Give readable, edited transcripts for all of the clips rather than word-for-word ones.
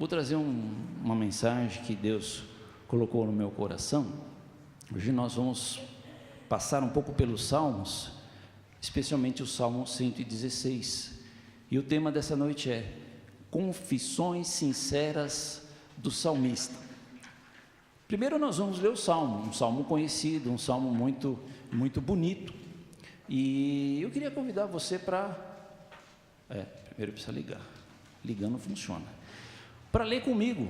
Vou trazer uma mensagem que Deus colocou no meu coração. Hoje nós vamos passar um pouco pelos Salmos, especialmente o Salmo 116. E o tema dessa noite é Confissões Sinceras do Salmista. Primeiro nós vamos ler o Salmo, um Salmo conhecido, um Salmo muito bonito. E eu queria convidar você para... primeiro precisa ligar. Ligando funciona. Para ler comigo.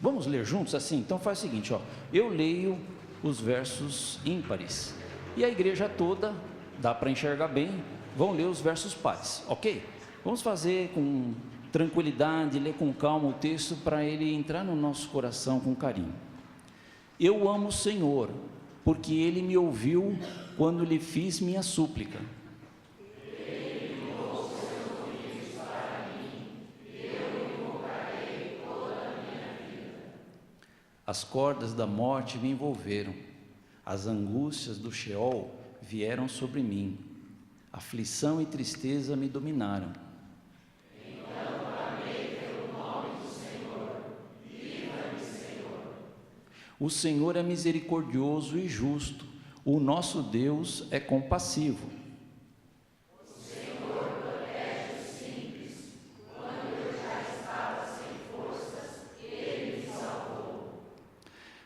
Vamos ler juntos assim? Então faz o seguinte, eu leio os versos ímpares e a igreja toda, dá para enxergar bem, vão ler os versos pares, ok? Vamos fazer com tranquilidade, ler com calma o texto para ele entrar no nosso coração com carinho. Eu amo o Senhor, porque Ele me ouviu quando lhe fiz minha súplica. As cordas da morte me envolveram, as angústias do Sheol vieram sobre mim, aflição e tristeza me dominaram. Então clamei pelo nome do Senhor, livra-me, Senhor. O Senhor é misericordioso e justo, o nosso Deus é compassivo.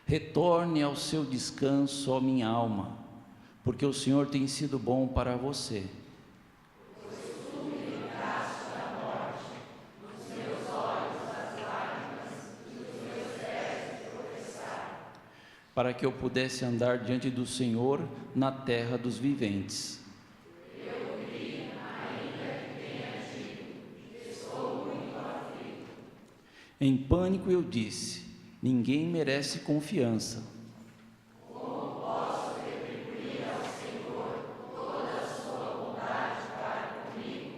Retorne ao seu descanso, ó minha alma, porque o Senhor tem sido bom para você. Pois tu me livraste da morte, dos meus olhos das lágrimas e dos meus pés de tropeçar. Para que eu pudesse andar diante do Senhor na terra dos viventes. Eu vi, ainda que tenha dito, estou muito aflito. Em pânico eu disse: ninguém merece confiança. Como posso retribuir ao Senhor toda a sua bondade para comigo?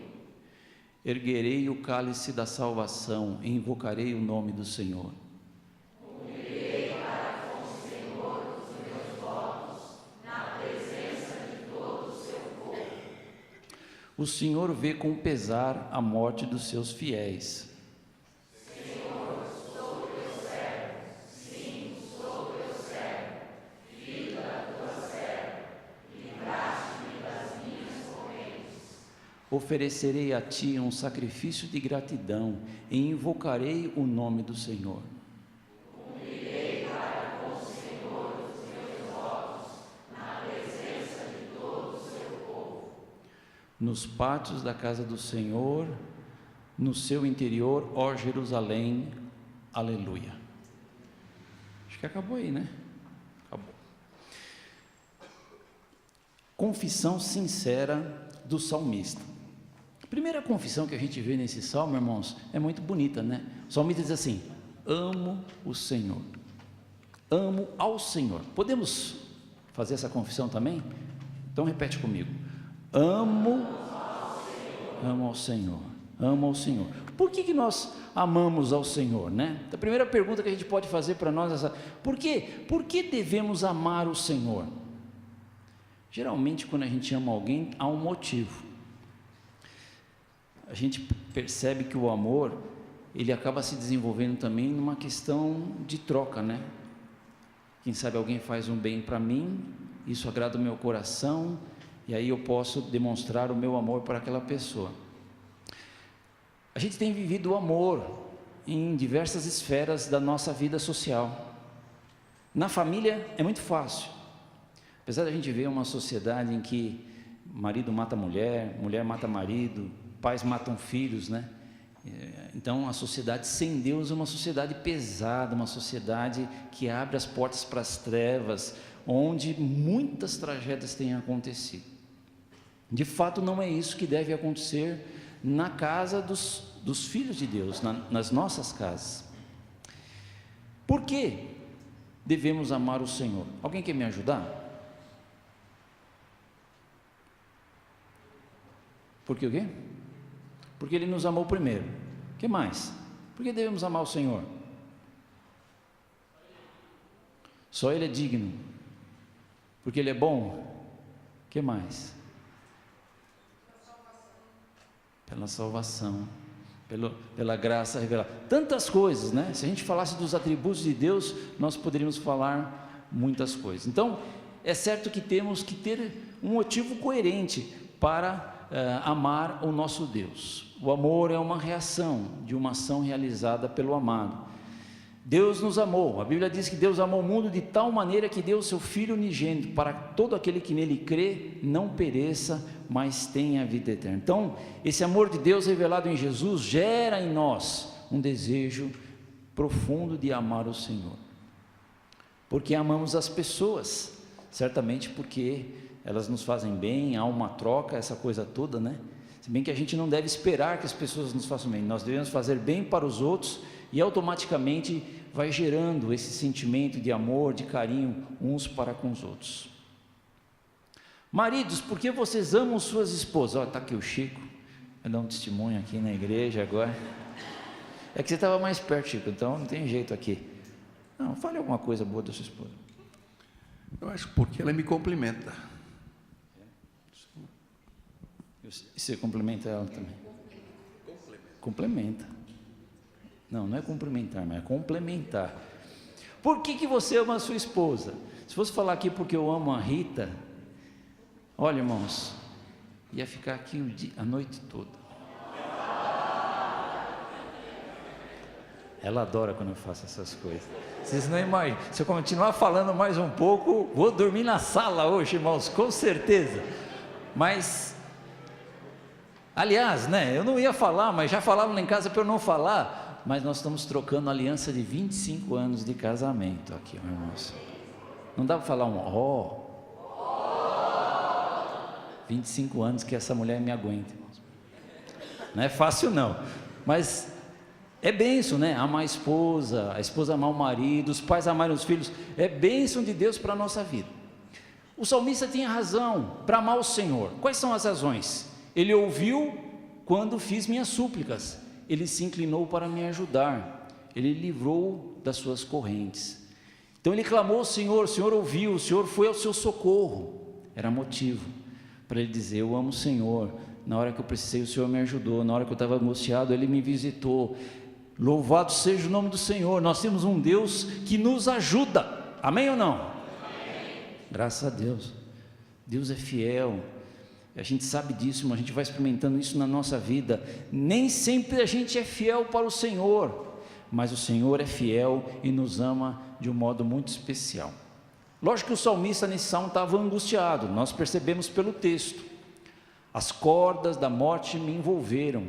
Erguerei o cálice da salvação e invocarei o nome do Senhor. Cumprirei para com o Senhor os meus votos, na presença de todo o seu povo. O Senhor vê com pesar a morte dos seus fiéis. Oferecerei a ti um sacrifício de gratidão e invocarei o nome do Senhor. Cumprirei para com o Senhor os meus votos, na presença de todo o seu povo. Nos pátios da casa do Senhor, no seu interior, ó Jerusalém, aleluia. Acho que acabou aí, né? Acabou. Confissão sincera do salmista. A primeira confissão que a gente vê nesse salmo, irmãos, é muito bonita, né? O salmista diz assim: amo o Senhor, amo ao Senhor. Podemos fazer essa confissão também? Então repete comigo: amo ao Senhor, amo ao Senhor. Por que nós amamos ao Senhor, né? A primeira pergunta que a gente pode fazer para nós é essa: por que devemos amar o Senhor? Geralmente quando a gente ama alguém, há um motivo. A gente percebe que o amor, ele acaba se desenvolvendo também numa questão de troca, né? Quem sabe alguém faz um bem para mim, isso agrada o meu coração, e aí eu posso demonstrar o meu amor para aquela pessoa. A gente tem vivido o amor em diversas esferas da nossa vida social. Na família é muito fácil. Apesar da gente ver uma sociedade em que marido mata mulher, mulher mata marido, pais matam filhos, né? Então a sociedade sem Deus é uma sociedade pesada, uma sociedade que abre as portas para as trevas, onde muitas tragédias têm acontecido. De fato não é isso que deve acontecer na casa dos filhos de Deus, nas nossas casas. Por que devemos amar o Senhor? Alguém quer me ajudar? Porque o quê? Porque Ele nos amou primeiro. O que mais? Por que devemos amar o Senhor? Só Ele é digno. Porque Ele é bom. O que mais? Pela salvação. pela graça revelada. Tantas coisas, né? Se a gente falasse dos atributos de Deus, nós poderíamos falar muitas coisas. Então, é certo que temos que ter um motivo coerente para amar o nosso Deus. O amor é uma reação de uma ação realizada pelo amado. Deus nos amou, a Bíblia diz que Deus amou o mundo de tal maneira que deu o seu Filho unigênito, para todo aquele que nele crê, não pereça, mas tenha a vida eterna. Então, esse amor de Deus revelado em Jesus, gera em nós um desejo profundo de amar o Senhor, porque amamos as pessoas, certamente porque elas nos fazem bem, há uma troca, essa coisa toda, né? Se bem que a gente não deve esperar que as pessoas nos façam bem, nós devemos fazer bem para os outros, e automaticamente vai gerando esse sentimento de amor, de carinho uns para com os outros. Maridos, por que vocês amam suas esposas? Olha, está aqui o Chico, vai dar um testemunho aqui na igreja agora. É que você estava mais perto, Chico, então não tem jeito aqui. Não, fale alguma coisa boa da sua esposa. Eu acho porque ela me complementa. E você complementa ela também? Complementa. Não é cumprimentar, mas é complementar. Por que você ama a sua esposa? Se fosse falar aqui porque eu amo a Rita, olha, irmãos, ia ficar aqui a noite toda. Ela adora quando eu faço essas coisas. Vocês não imaginam. Se eu continuar falando mais um pouco, vou dormir na sala hoje, irmãos, com certeza. Mas, aliás, né, eu não ia falar, mas já falaram lá em casa para eu não falar. Mas nós estamos trocando a aliança de 25 anos de casamento aqui, irmãos. Não dá para falar 25 anos que essa mulher me aguenta, irmãos. Não é fácil não, mas é bênção, né? Amar a esposa amar o marido, os pais amarem os filhos, é bênção de Deus para a nossa vida. O salmista tinha razão para amar o Senhor. Quais são as razões? Ele ouviu quando fiz minhas súplicas. Ele se inclinou para me ajudar, ele livrou das suas correntes. Então ele clamou ao Senhor, o Senhor ouviu, o Senhor foi ao seu socorro. Era motivo para ele dizer: eu amo o Senhor. Na hora que eu precisei, o Senhor me ajudou. Na hora que eu estava angustiado, Ele me visitou. Louvado seja o nome do Senhor. Nós temos um Deus que nos ajuda. Amém ou não? Amém. Graças a Deus. Deus é fiel. A gente sabe disso, mas a gente vai experimentando isso na nossa vida. Nem sempre a gente é fiel para o Senhor, mas o Senhor é fiel e nos ama de um modo muito especial. Lógico que o salmista nesse salmo estava angustiado, nós percebemos pelo texto. As cordas da morte me envolveram,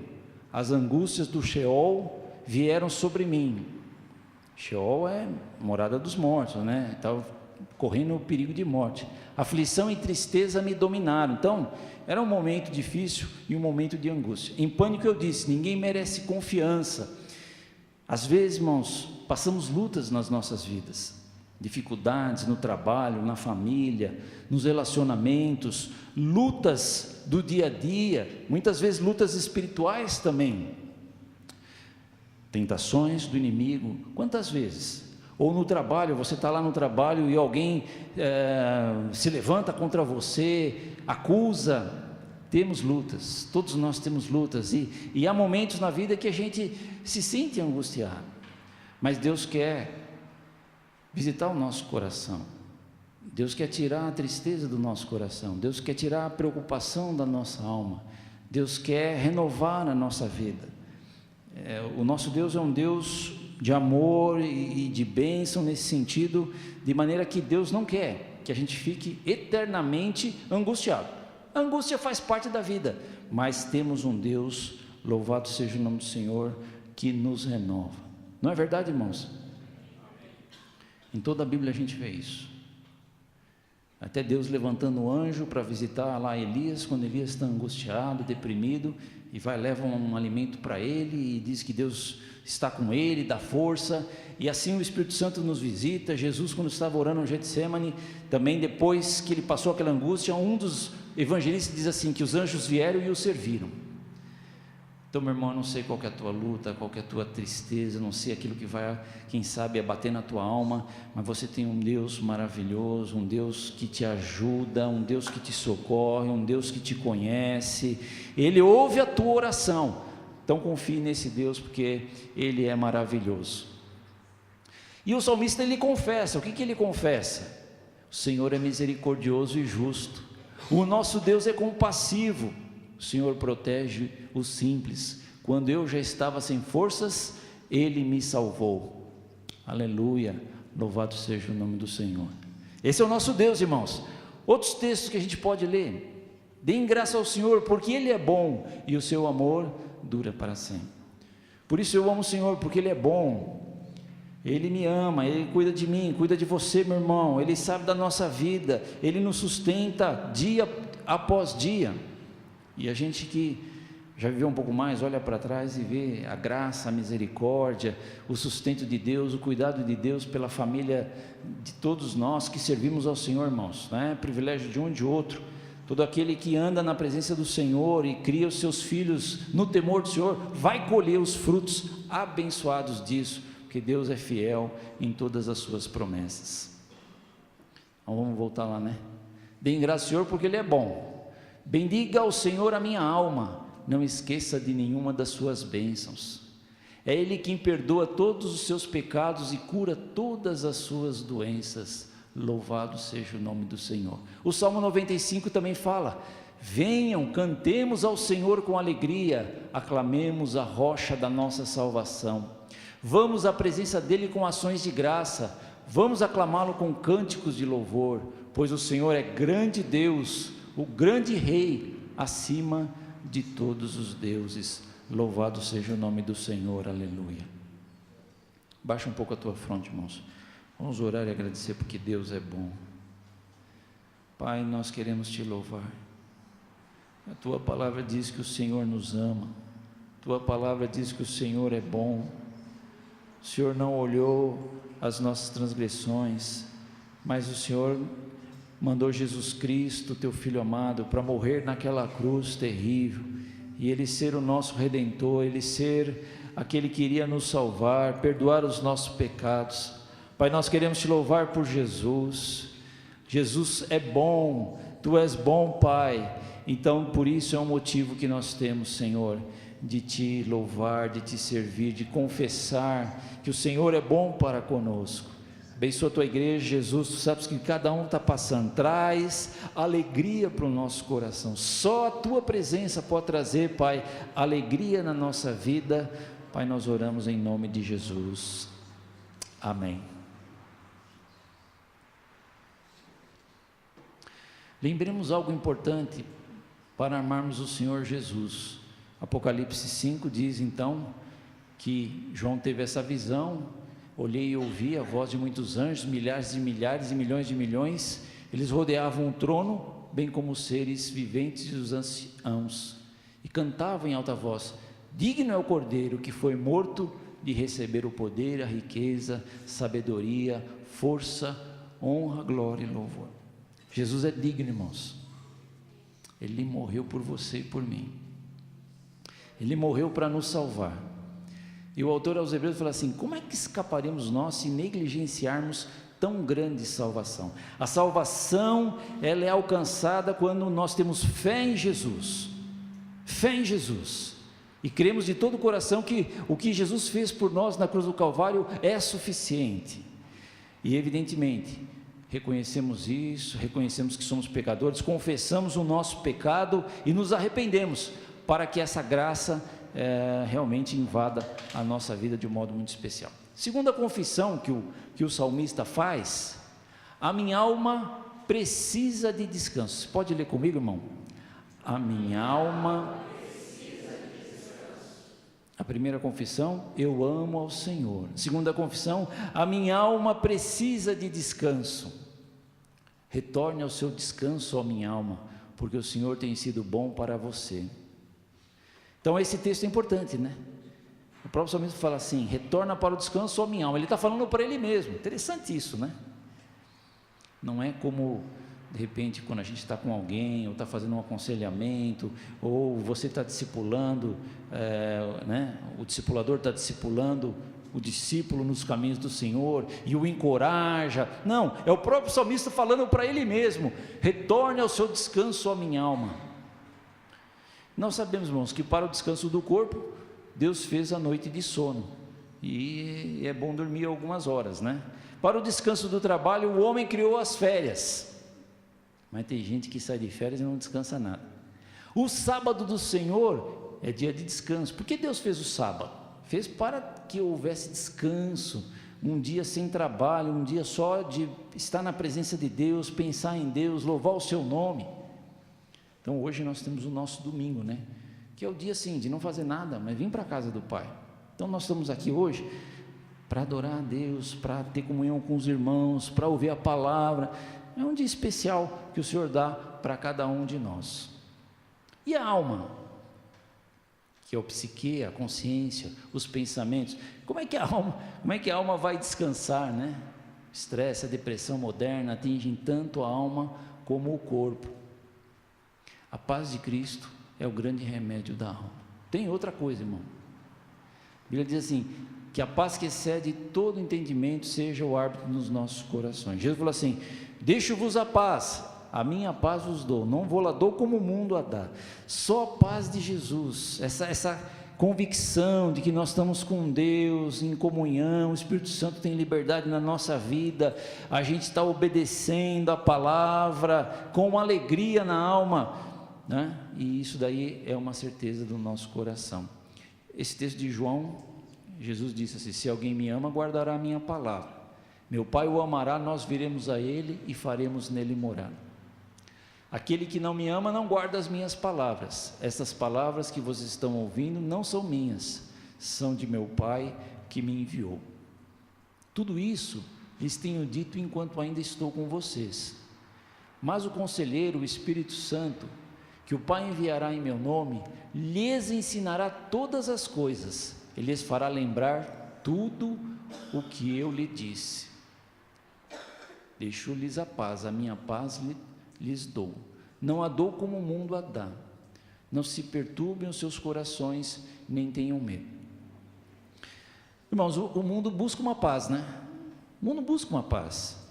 as angústias do Sheol vieram sobre mim. Sheol é morada dos mortos, né? Estava correndo o perigo de morte. Aflição e tristeza me dominaram. Então, era um momento difícil e um momento de angústia. Em pânico eu disse: ninguém merece confiança. Às vezes, irmãos, passamos lutas nas nossas vidas, dificuldades no trabalho, na família, nos relacionamentos, lutas do dia a dia, muitas vezes lutas espirituais também, tentações do inimigo. Quantas vezes? Ou no trabalho, você está lá no trabalho e alguém se levanta contra você, acusa. Temos lutas, todos nós temos lutas, e há momentos na vida que a gente se sente angustiado, mas Deus quer visitar o nosso coração. Deus quer tirar a tristeza do nosso coração, Deus quer tirar a preocupação da nossa alma, Deus quer renovar a nossa vida. O nosso Deus é um Deus de amor e de bênção nesse sentido, de maneira que Deus não quer que a gente fique eternamente angustiado. A angústia faz parte da vida, mas temos um Deus, louvado seja o nome do Senhor, que nos renova. Não é verdade, irmãos? Em toda a Bíblia a gente vê isso. Até Deus levantando um anjo para visitar lá Elias, quando Elias está angustiado, deprimido, e vai, leva um alimento para ele, e diz que Deus está com ele, dá força, e assim o Espírito Santo nos visita. Jesus, quando estava orando no Getsemane, também depois que ele passou aquela angústia, um dos evangelistas diz assim, que os anjos vieram e o serviram. Então, meu irmão, eu não sei qual que é a tua luta, qual que é a tua tristeza, não sei aquilo que vai, quem sabe, abater na tua alma, mas você tem um Deus maravilhoso, um Deus que te ajuda, um Deus que te socorre, um Deus que te conhece. Ele ouve a tua oração, Então confie nesse Deus, porque Ele é maravilhoso. E o salmista, ele confessa, o que ele confessa? O Senhor é misericordioso e justo, o nosso Deus é compassivo, o Senhor protege os simples, quando eu já estava sem forças, Ele me salvou. Aleluia, louvado seja o nome do Senhor. Esse é o nosso Deus, irmãos. Outros textos que a gente pode ler: deem graça ao Senhor, porque Ele é bom, e o seu amor dura para sempre. Por isso eu amo o Senhor, porque Ele é bom, Ele me ama, Ele cuida de mim, cuida de você, meu irmão, Ele sabe da nossa vida, Ele nos sustenta dia após dia. E a gente que já viveu um pouco mais, olha para trás e vê a graça, a misericórdia, o sustento de Deus, o cuidado de Deus pela família de todos nós que servimos ao Senhor, irmãos, não é privilégio de um e de outro. Todo aquele que anda na presença do Senhor e cria os seus filhos no temor do Senhor, vai colher os frutos abençoados disso, porque Deus é fiel em todas as suas promessas. Então vamos voltar lá, né? Deem graça ao Senhor, porque Ele é bom. Bendiga ao Senhor a minha alma, não esqueça de nenhuma das suas bênçãos. É Ele quem perdoa todos os seus pecados e cura todas as suas doenças. Louvado seja o nome do Senhor. O Salmo 95 também fala: venham, cantemos ao Senhor com alegria, aclamemos a rocha da nossa salvação. Vamos à presença dEle com ações de graça, vamos aclamá-lo com cânticos de louvor, pois o Senhor é grande Deus, o grande Rei, acima de todos os deuses. Louvado seja o nome do Senhor, aleluia. Baixa um pouco a tua fronte, irmãos. Vamos orar e agradecer, porque Deus é bom. Pai, nós queremos te louvar. A tua palavra diz que o Senhor nos ama, a tua palavra diz que o Senhor é bom. O Senhor não olhou as nossas transgressões, mas o Senhor mandou Jesus Cristo, teu Filho amado, para morrer naquela cruz terrível, e Ele ser o nosso Redentor, Ele ser aquele que iria nos salvar, perdoar os nossos pecados. Pai, nós queremos te louvar por Jesus. Jesus é bom, Tu és bom, Pai. Então por isso é um motivo que nós temos, Senhor, de te louvar, de te servir, de confessar que o Senhor é bom para conosco. Abençoa a tua igreja, Jesus. Tu sabes que cada um está passando, traz alegria para o nosso coração. Só a tua presença pode trazer, Pai, alegria na nossa vida. Pai, nós oramos em nome de Jesus, amém. Lembremos algo importante para amarmos o Senhor Jesus. Apocalipse 5 diz então que João teve essa visão: olhei e ouvi a voz de muitos anjos, milhares de milhares e milhões de milhões, eles rodeavam o trono, bem como os seres viventes e os anciãos, e cantavam em alta voz: digno é o Cordeiro que foi morto de receber o poder, a riqueza, sabedoria, força, honra, glória e louvor. Jesus é digno, irmãos. Ele morreu por você e por mim. Ele morreu para nos salvar. E o autor aos Hebreus fala assim: como é que escaparemos nós se negligenciarmos tão grande salvação? A salvação, ela é alcançada quando nós temos fé em Jesus. Fé em Jesus. E cremos de todo o coração que o que Jesus fez por nós na cruz do Calvário é suficiente. E evidentemente, reconhecemos isso, reconhecemos que somos pecadores, confessamos o nosso pecado e nos arrependemos, para que essa graça realmente invada a nossa vida de um modo muito especial. Segunda confissão que o salmista faz: a minha alma precisa de descanso. Você pode ler comigo, irmão? A minha alma precisa de descanso. A primeira confissão: eu amo ao Senhor. Segunda confissão: a minha alma precisa de descanso. Retorne ao seu descanso, ó minha alma, porque o Senhor tem sido bom para você. Então esse texto é importante, né? O próprio salmista fala assim: retorna para o descanso, ó minha alma. Ele está falando para ele mesmo. Interessante isso, né? Não é como, de repente, quando a gente está com alguém, ou está fazendo um aconselhamento, ou você está discipulando, né? O discipulador está discipulando o discípulo nos caminhos do Senhor, e o encoraja. Não, é o próprio salmista falando para ele mesmo: retorne ao seu descanso, ó minha alma. Nós sabemos, irmãos, que para o descanso do corpo, Deus fez a noite de sono, e é bom dormir algumas horas, né? Para o descanso do trabalho, o homem criou as férias, mas tem gente que sai de férias e não descansa nada. O sábado do Senhor é dia de descanso. Por que Deus fez o sábado? Fez para que houvesse descanso, um dia sem trabalho, um dia só de estar na presença de Deus, pensar em Deus, louvar o seu nome. Então hoje nós temos o nosso domingo, né? Que é o dia sim, de não fazer nada, mas vir para a casa do Pai. Então nós estamos aqui hoje para adorar a Deus, para ter comunhão com os irmãos, para ouvir a palavra. É um dia especial que o Senhor dá para cada um de nós. E a alma, que é o psique, a consciência, os pensamentos, como é que a alma vai descansar, né? O estresse, a depressão moderna atingem tanto a alma como o corpo. A paz de Cristo é o grande remédio da alma. Tem outra coisa, irmão. A Bíblia diz assim, que a paz que excede todo entendimento seja o árbitro nos nossos corações. Jesus falou assim, deixo-vos a paz, a minha paz vos dou, não vou lá dou como o mundo a dá. Só a paz de Jesus, essa convicção de que nós estamos com Deus, em comunhão, o Espírito Santo tem liberdade na nossa vida, a gente está obedecendo a palavra, com alegria na alma, né? E isso daí é uma certeza do nosso coração. Esse texto de João, Jesus disse assim, se alguém me ama, guardará a minha palavra, meu Pai o amará, nós viremos a ele e faremos nele morar. Aquele que não me ama não guarda as minhas palavras, essas palavras que vocês estão ouvindo não são minhas, são de meu Pai que me enviou. Tudo isso lhes tenho dito enquanto ainda estou com vocês, mas o conselheiro, o Espírito Santo, que o Pai enviará em meu nome, lhes ensinará todas as coisas, ele lhes fará lembrar tudo o que eu lhe disse. Deixo-lhes a paz, a minha paz lhes dou, não a dou como o mundo a dá, não se perturbem os seus corações, nem tenham medo. Irmãos, o mundo busca uma paz, né? O mundo busca uma paz,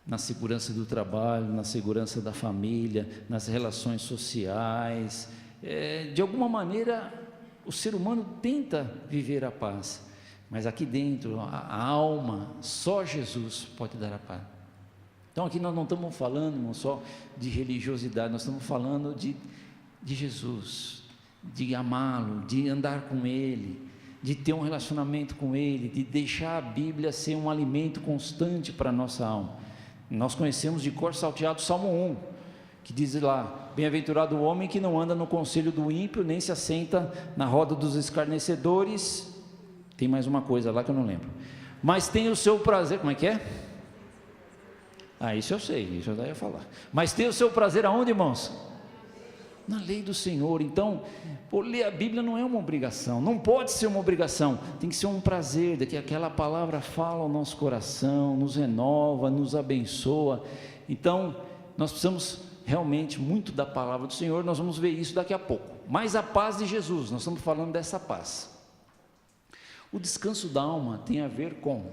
na segurança do trabalho, na segurança da família, nas relações sociais, de alguma maneira o ser humano tenta viver a paz, mas aqui dentro, a alma, só Jesus pode dar a paz. Então aqui nós não estamos falando, irmão, só de religiosidade, nós estamos falando de Jesus, de amá-lo, de andar com Ele, de ter um relacionamento com Ele, de deixar a Bíblia ser um alimento constante para a nossa alma. Nós conhecemos de cor salteado o Salmo 1, que diz lá, bem-aventurado o homem que não anda no conselho do ímpio, nem se assenta na roda dos escarnecedores, tem mais uma coisa lá que eu não lembro, mas tem o seu prazer, como é que é? Isso eu sei, isso eu já ia falar, mas tem o seu prazer aonde, irmãos? Na lei do Senhor. Então, ler a Bíblia não é uma obrigação, não pode ser uma obrigação, tem que ser um prazer, de que aquela palavra fala ao nosso coração, nos renova, nos abençoa. Então, nós precisamos realmente muito da palavra do Senhor, nós vamos ver isso daqui a pouco, mas a paz de Jesus, nós estamos falando dessa paz. O descanso da alma tem a ver com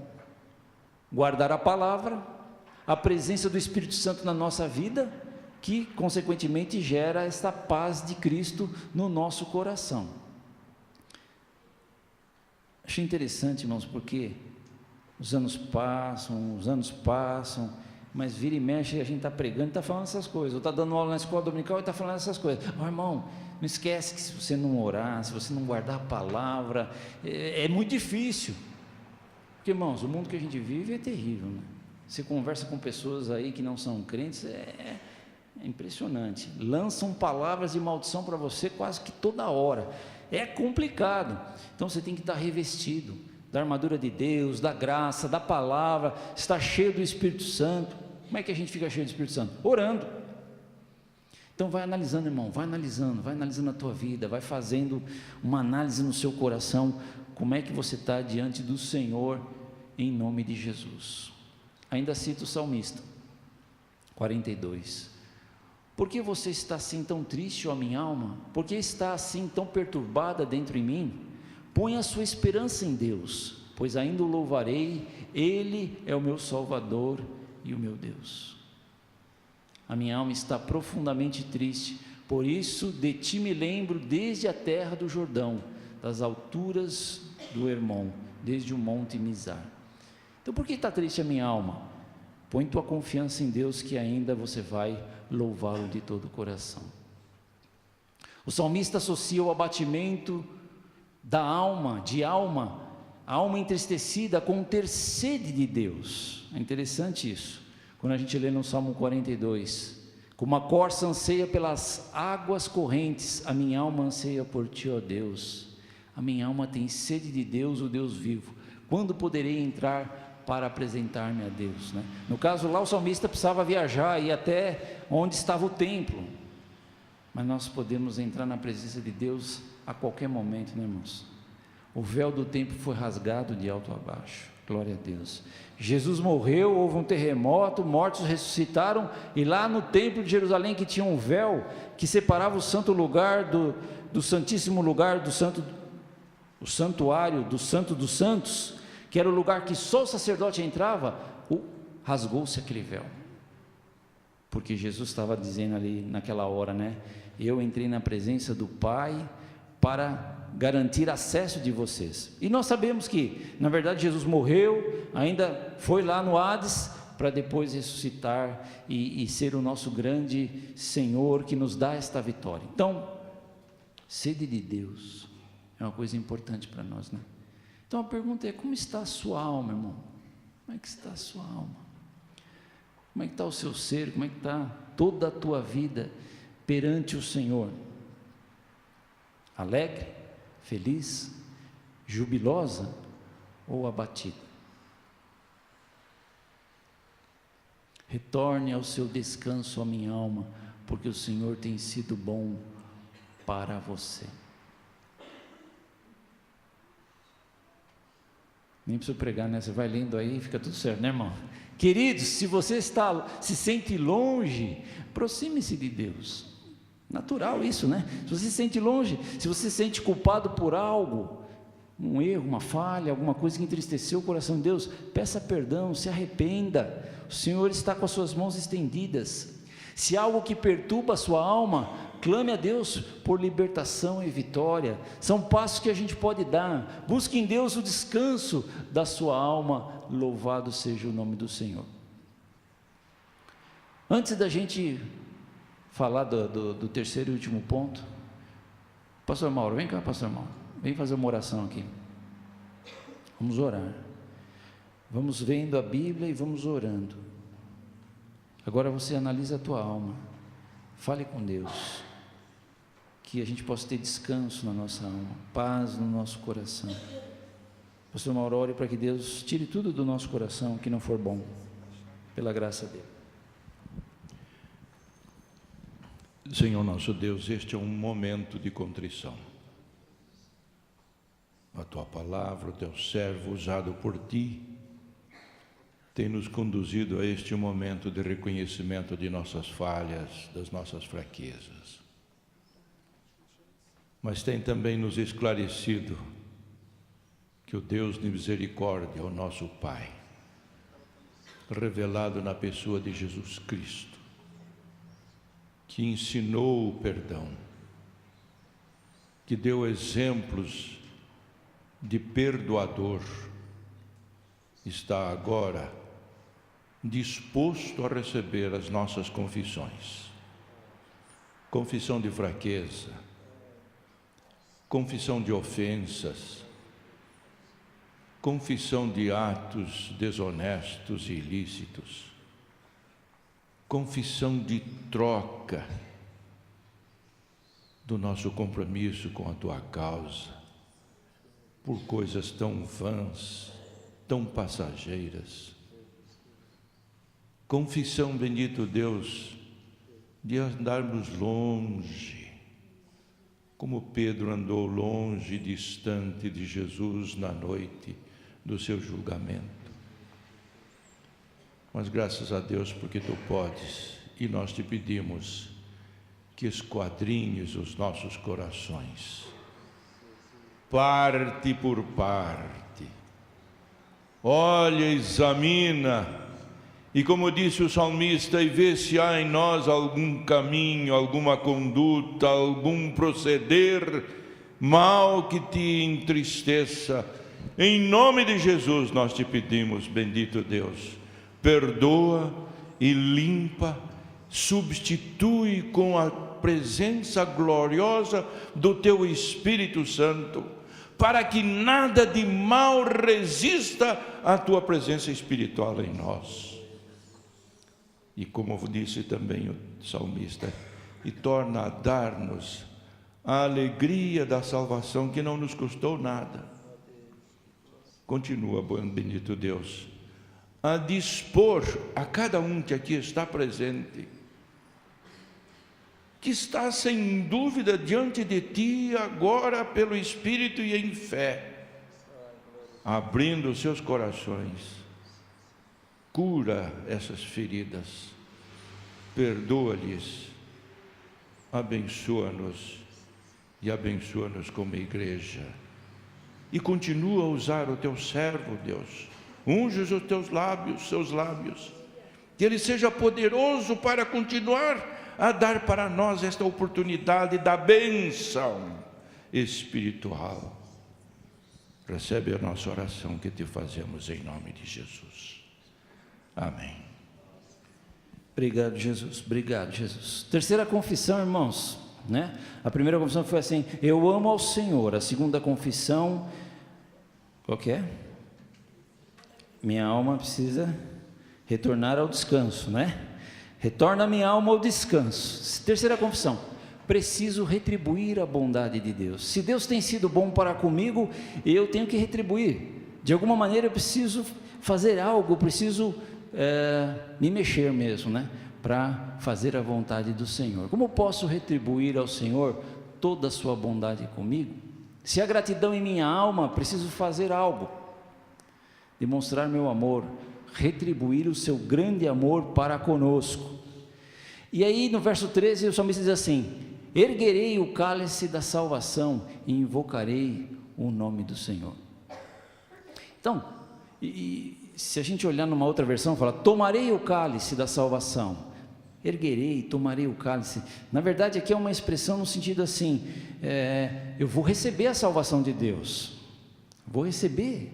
guardar a palavra, a presença do Espírito Santo na nossa vida, que consequentemente gera esta paz de Cristo no nosso coração. Achei interessante, irmãos, porque os anos passam, mas vira e mexe, a gente está pregando e está falando essas coisas, ou está dando aula na escola dominical e está falando essas coisas. Irmão, não esquece que se você não orar, se você não guardar a palavra, é muito difícil, porque, irmãos, o mundo que a gente vive é terrível, né? Você conversa com pessoas aí que não são crentes, é impressionante, lançam palavras de maldição para você quase que toda hora, é complicado. Então você tem que estar revestido da armadura de Deus, da graça, da palavra, estar cheio do Espírito Santo. Como é que a gente fica cheio do Espírito Santo? Orando. Então vai analisando, irmão, vai analisando a tua vida, vai fazendo uma análise no seu coração, como é que você está diante do Senhor, em nome de Jesus. Ainda cito o salmista, 42, por que você está assim tão triste, ó minha alma? Por que está assim tão perturbada dentro em mim? Põe a sua esperança em Deus, pois ainda o louvarei, Ele é o meu Salvador e o meu Deus. A minha alma está profundamente triste, Por isso de ti me lembro desde a terra do Jordão, das alturas do Hermon, desde o monte Mizar. Então por que está triste a minha alma? Põe tua confiança em Deus, que ainda você vai louvá-lo de todo o coração. O salmista associa o abatimento da alma, a alma entristecida, com ter sede de Deus. É interessante isso, quando a gente lê no Salmo 42, como a corça anseia pelas águas correntes, a minha alma anseia por ti, ó Deus. A minha alma tem sede de Deus, o Deus vivo. Quando poderei entrar para apresentar-me a Deus, né? No caso lá, o salmista precisava viajar, ir até onde estava o templo, mas nós podemos entrar na presença de Deus a qualquer momento, né, irmãos? O véu do templo foi rasgado de alto a baixo, glória a Deus. Jesus morreu, houve um terremoto, mortos ressuscitaram, e lá no templo de Jerusalém, que tinha um véu que separava o santo lugar do santíssimo lugar, o santuário do santo dos santos, que era o lugar que só o sacerdote entrava, rasgou-se aquele véu, porque Jesus estava dizendo ali naquela hora, né? Eu entrei na presença do Pai para garantir acesso de vocês. E nós sabemos que, na verdade, Jesus morreu, ainda foi lá no Hades, para depois ressuscitar e ser o nosso grande Senhor, que nos dá esta vitória. Então, sede de Deus é uma coisa importante para nós, né? Então a pergunta é: como está a sua alma, irmão? Como é que está a sua alma? Como é que está o seu ser? Como é que está toda a tua vida perante o Senhor? Alegre, feliz, jubilosa ou abatida? Retorne ao seu descanso, a minha alma, porque o Senhor tem sido bom para você. Nem preciso pregar, né? Você vai lendo aí, fica tudo certo, né, irmão? Queridos, se você se sente longe, aproxime-se de Deus. Natural isso, né? Se você se sente longe, se você se sente culpado por algo, um erro, uma falha, alguma coisa que entristeceu o coração de Deus, peça perdão, se arrependa. O Senhor está com as suas mãos estendidas. Se há algo que perturba a sua alma, clame a Deus por libertação e vitória. São passos que a gente pode dar. Busque em Deus o descanso da sua alma. Louvado seja o nome do Senhor. Antes da gente falar do terceiro e último ponto, pastor Mauro, vem cá, pastor Mauro, vem fazer uma oração aqui. Vamos orar. Vamos vendo a Bíblia e vamos orando. Agora você analisa a tua alma. Fale com Deus, que a gente possa ter descanso na nossa alma, paz no nosso coração. Pastor Mauro, ore para que Deus tire tudo do nosso coração que não for bom, pela graça dele. Senhor nosso Deus, este é um momento de contrição. A tua palavra, o teu servo usado por ti, tem nos conduzido a este momento de reconhecimento de nossas falhas, das nossas fraquezas. Mas tem também nos esclarecido que o Deus de misericórdia é o nosso Pai, revelado na pessoa de Jesus Cristo, que ensinou o perdão, que deu exemplos de perdoador, está agora disposto a receber as nossas confissões. Confissão de fraqueza, confissão de ofensas, confissão de atos desonestos e ilícitos, confissão de troca do nosso compromisso com a tua causa, por coisas tão vãs, tão passageiras. Confissão, bendito Deus, de andarmos longe, como Pedro andou longe, distante de Jesus na noite do seu julgamento. Mas graças a Deus, porque tu podes, e nós te pedimos que esquadrinhes os nossos corações, parte por parte. Olha, examina E como disse o salmista, e vê se há em nós algum caminho, alguma conduta, algum proceder mal que te entristeça. Em nome de Jesus nós te pedimos, bendito Deus, perdoa e limpa, substitui com a presença gloriosa do teu Espírito Santo, para que nada de mal resista à tua presença espiritual em nós. E como disse também o salmista, e torna a dar-nos a alegria da salvação que não nos custou nada. Continua, bendito Deus, a dispor a cada um que aqui está presente, que está sem dúvida diante de ti agora pelo Espírito e em fé, abrindo os seus corações. Cura essas feridas, perdoa-lhes, abençoa-nos e abençoa-nos como igreja. E continua a usar o teu servo, Deus. Unge os teus lábios, seus lábios, que ele seja poderoso para continuar a dar para nós esta oportunidade da bênção espiritual. Recebe a nossa oração que te fazemos em nome de Jesus. Amém. Obrigado, Jesus. Obrigado, Jesus. Terceira confissão, irmãos, né? A primeira confissão foi assim: eu amo ao Senhor. A segunda confissão, qual que é? Minha alma precisa retornar ao descanso, né? Retorna minha alma ao descanso. Terceira confissão: preciso retribuir a bondade de Deus. Se Deus tem sido bom para comigo, eu tenho que retribuir. De alguma maneira eu preciso fazer algo, preciso me mexer mesmo, né? Para fazer a vontade do Senhor. Como posso retribuir ao Senhor toda a sua bondade comigo? Se há gratidão em minha alma, preciso fazer algo, demonstrar meu amor, retribuir o seu grande amor para conosco. E aí no verso 13 o salmista diz assim: erguerei o cálice da salvação e invocarei o nome do Senhor. Então, se a gente olhar numa outra versão, fala: tomarei o cálice da salvação. Erguerei, tomarei o cálice. Na verdade aqui é uma expressão no sentido assim, eu vou receber a salvação de Deus, vou receber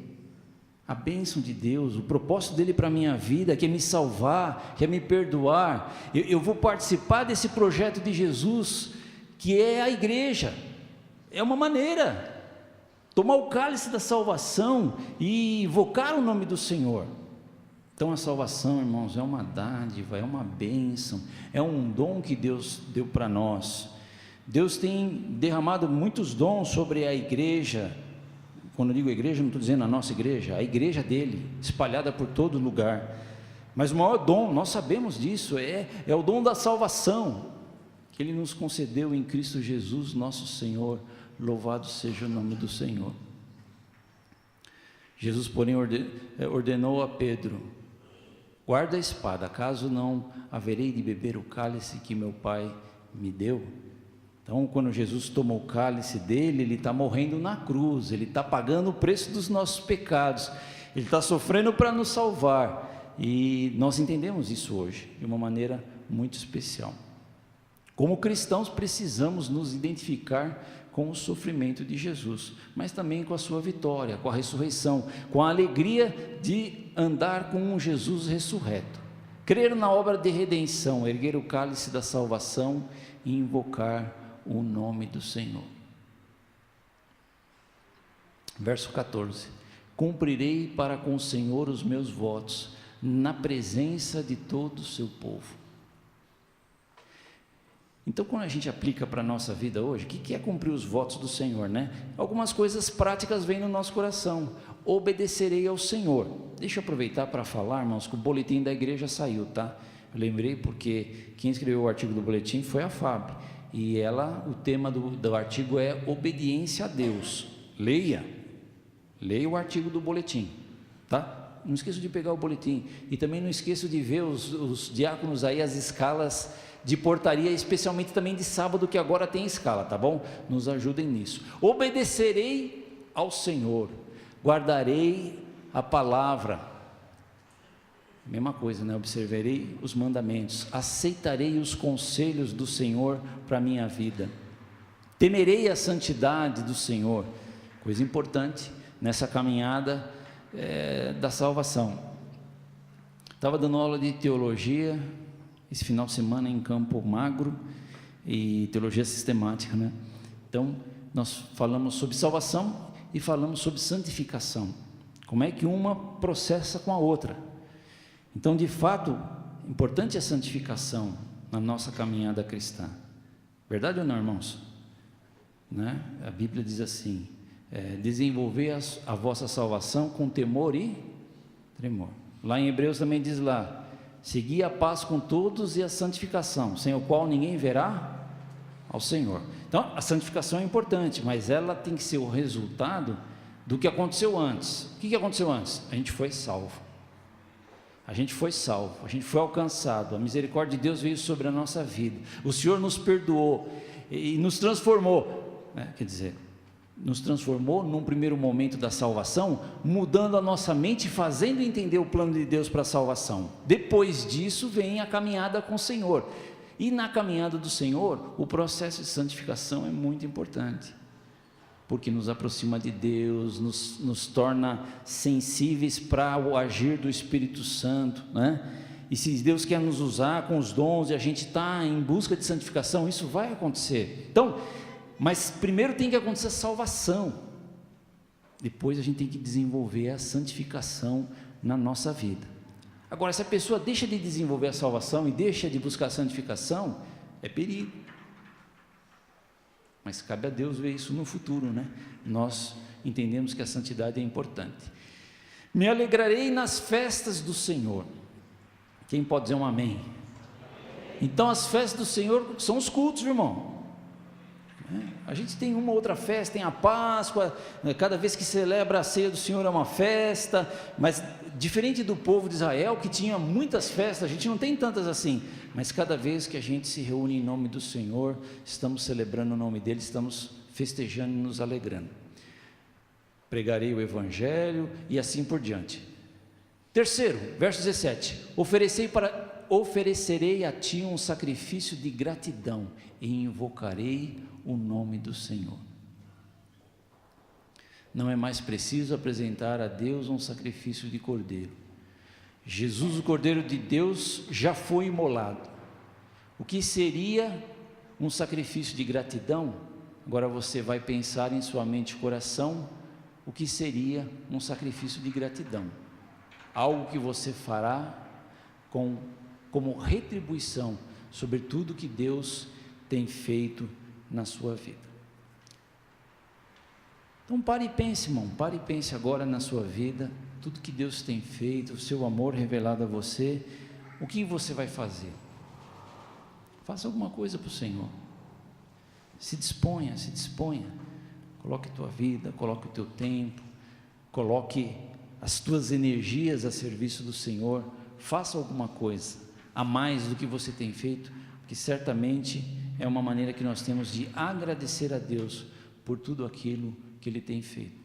a bênção de Deus, o propósito dele para a minha vida, que é me salvar, que é me perdoar. Eu vou participar desse projeto de Jesus, que é a igreja. É uma maneira, tomar o cálice da salvação e invocar o nome do Senhor. Então a salvação, irmãos, é uma dádiva, é uma bênção, é um dom que Deus deu para nós. Deus tem derramado muitos dons sobre a igreja. Quando eu digo igreja, não estou dizendo a nossa igreja, a igreja dele, espalhada por todo lugar. Mas o maior dom, nós sabemos disso, é o dom da salvação, que ele nos concedeu em Cristo Jesus, nosso Senhor. Louvado seja o nome do Senhor. Jesus, porém, ordenou a Pedro: guarda a espada, caso não haverei de beber o cálice que meu Pai me deu. Então, quando Jesus toma o cálice dele, ele está morrendo na cruz, ele está pagando o preço dos nossos pecados, ele está sofrendo para nos salvar, e nós entendemos isso hoje, de uma maneira muito especial. Como cristãos, precisamos nos identificar com o sofrimento de Jesus, mas também com a sua vitória, com a ressurreição, com a alegria de andar com um Jesus ressurreto, crer na obra de redenção, erguer o cálice da salvação e invocar o nome do Senhor. Verso 14: cumprirei para com o Senhor os meus votos, na presença de todo o seu povo. Então, quando a gente aplica para a nossa vida hoje, o que é cumprir os votos do Senhor, né? Algumas coisas práticas vêm no nosso coração. Obedecerei ao Senhor. Deixa eu aproveitar para falar, irmãos, que o boletim da igreja saiu, tá? Eu lembrei porque quem escreveu o artigo do boletim foi a Fábio, e o tema do artigo é obediência a Deus. Leia o artigo do boletim, tá? Não esqueça de pegar o boletim, e também não esqueça de ver os diáconos aí, as escalas de portaria, especialmente também de sábado, que agora tem escala, tá bom? Nos ajudem nisso. Obedecerei ao Senhor, guardarei a palavra. Mesma coisa, né? Observarei os mandamentos, aceitarei os conselhos do Senhor para a minha vida, temerei a santidade do Senhor, coisa importante nessa caminhada da salvação. Estava dando aula de teologia esse final de semana em Campo Magro, e teologia sistemática, né? Então, nós falamos sobre salvação e falamos sobre santificação, como é que uma processa com a outra. Então, de fato, importante é a santificação na nossa caminhada cristã. Verdade ou não, irmãos? Né? A Bíblia diz assim, desenvolver a vossa salvação com temor e tremor. Lá em Hebreus também diz lá, segui a paz com todos e a santificação, sem o qual ninguém verá ao Senhor. Então, a santificação é importante, mas ela tem que ser o resultado do que aconteceu antes. O que aconteceu antes? A gente foi salvo. A gente foi salvo, a gente foi alcançado, a misericórdia de Deus veio sobre a nossa vida, o Senhor nos perdoou e nos transformou, né? Quer dizer, nos transformou num primeiro momento da salvação, mudando a nossa mente, fazendo entender o plano de Deus para a salvação. Depois disso vem a caminhada com o Senhor, e na caminhada do Senhor, o processo de santificação é muito importante, porque nos aproxima de Deus, nos torna sensíveis para o agir do Espírito Santo, né? E se Deus quer nos usar com os dons, e a gente está em busca de santificação, isso vai acontecer. Então, mas primeiro tem que acontecer a salvação, depois a gente tem que desenvolver a santificação na nossa vida. Agora, se a pessoa deixa de desenvolver a salvação e deixa de buscar a santificação, é perigo. Mas cabe a Deus ver isso no futuro, né? Nós entendemos que a santidade é importante. Me alegrarei nas festas do Senhor. Quem pode dizer um amém? Então as festas do Senhor são os cultos, irmão. A gente tem uma outra festa, tem a Páscoa, cada vez que celebra a ceia do Senhor é uma festa, mas diferente do povo de Israel, que tinha muitas festas, a gente não tem tantas assim, mas cada vez que a gente se reúne em nome do Senhor, estamos celebrando o nome dele, estamos festejando e nos alegrando. Pregarei o Evangelho e assim por diante. Terceiro, verso 17, oferecerei a ti um sacrifício de gratidão e invocarei o nome do Senhor. Não é mais preciso apresentar a Deus um sacrifício de cordeiro. Jesus, o Cordeiro de Deus, já foi imolado. O que seria um sacrifício de gratidão? Agora você vai pensar em sua mente e coração, o que seria um sacrifício de gratidão? Algo que você fará como retribuição sobre tudo que Deus tem feito na sua vida. Então pare e pense, irmão, pare e pense agora na sua vida, tudo que Deus tem feito, o seu amor revelado a você, o que você vai fazer? Faça alguma coisa para o Senhor, se disponha, coloque a tua vida, coloque o teu tempo, coloque as tuas energias a serviço do Senhor, faça alguma coisa a mais do que você tem feito, porque certamente é uma maneira que nós temos de agradecer a Deus por tudo aquilo que Ele tem feito.